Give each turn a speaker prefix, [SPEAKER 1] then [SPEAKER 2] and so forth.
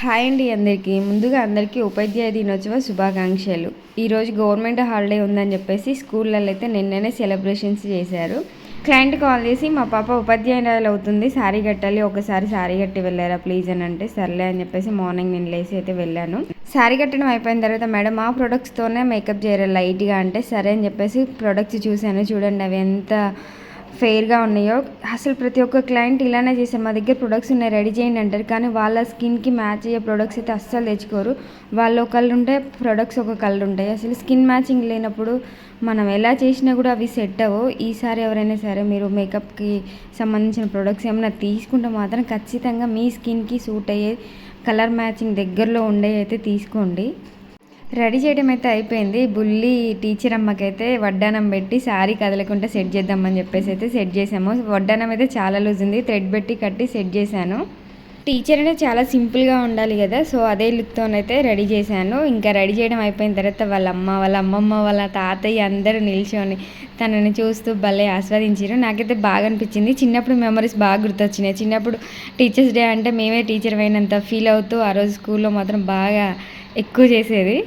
[SPEAKER 1] Hi అండి అందరికీ. ముందుగా అందరికీ ఉపాధ్యాయ దినోత్సవ శుభాకాంక్షలు. ఈరోజు గవర్నమెంట్ హాలిడే ఉందని చెప్పేసి స్కూళ్ళల్లో అయితే నిన్ననే సెలబ్రేషన్స్ చేశారు. క్లయింట్ కాల్ చేసి మా పాప ఉపాధ్యాయురాలు అవుతుంది, శారీ కట్టాలి, ఒకసారి శారీ కట్టి వెళ్ళారా ప్లీజ్ అని అంటే సర్లే అని చెప్పేసి మార్నింగ్ నేను లేసి అయితే వెళ్ళాను. శారీ కట్టడం అయిపోయిన తర్వాత మేడం ఆ ప్రొడక్ట్స్తోనే మేకప్ చేయరు లైట్గా అంటే సరే అని చెప్పేసి ప్రొడక్ట్స్ చూశాను. చూడండి అవి ఎంత ఫెయిర్గా ఉన్నాయో. అసలు ప్రతి ఒక్క క్లయింట్ ఇలానే చేశారు, మా దగ్గర ప్రొడక్ట్స్ ఉన్నాయి రెడీ చేయండి అంటారు, కానీ వాళ్ళ స్కిన్కి మ్యాచ్ అయ్యే ప్రొడక్ట్స్ అయితే అస్సలు తెచ్చుకోరు. వాళ్ళు ఒక కలర్ ఉంటాయి, ప్రొడక్ట్స్ ఒక కలర్ ఉంటాయి. అసలు స్కిన్ మ్యాచింగ్ లేనప్పుడు మనం ఎలా చేసినా కూడా అవి సెట్ అవ్వవు. ఈసారి ఎవరైనా సరే మీరు మేకప్కి సంబంధించిన ప్రొడక్ట్స్ ఏమైనా తీసుకుంటే మాత్రం ఖచ్చితంగా మీ స్కిన్కి సూట్ అయ్యే కలర్ మ్యాచింగ్ దగ్గరలో ఉండే అయితే తీసుకోండి. రెడీ చేయడం అయితే అయిపోయింది. బుల్లి టీచర్ అమ్మకైతే వడ్డానం పెట్టి శారీ కదలకుండా సెట్ చేద్దామని చెప్పేసి అయితే సెట్ చేసాము. వడ్డానం అయితే చాలా లూజ్ ఉంది, థ్రెడ్ పెట్టి కట్టి సెట్ చేశాను. టీచర్ అంటే చాలా సింపుల్గా ఉండాలి కదా, సో అదే లుక్తోనైతే రెడీ చేశాను. ఇంకా రెడీ చేయడం అయిపోయిన తర్వాత వాళ్ళ అమ్మ, వాళ్ళ అమ్మమ్మ, వాళ్ళ తాతయ్య అందరూ నిల్చొని తనని చూస్తూ భలే ఆస్వాదించారు. నాకైతే బాగా అనిపించింది. చిన్నప్పుడు మెమరీస్ బాగా గుర్తొచ్చినాయి. చిన్నప్పుడు టీచర్స్ డే అంటే మేమే టీచర్ అయినంత ఫీల్ అవుతూ ఆ రోజు స్కూల్లో మాత్రం బాగా ఎక్కువ చేసేది.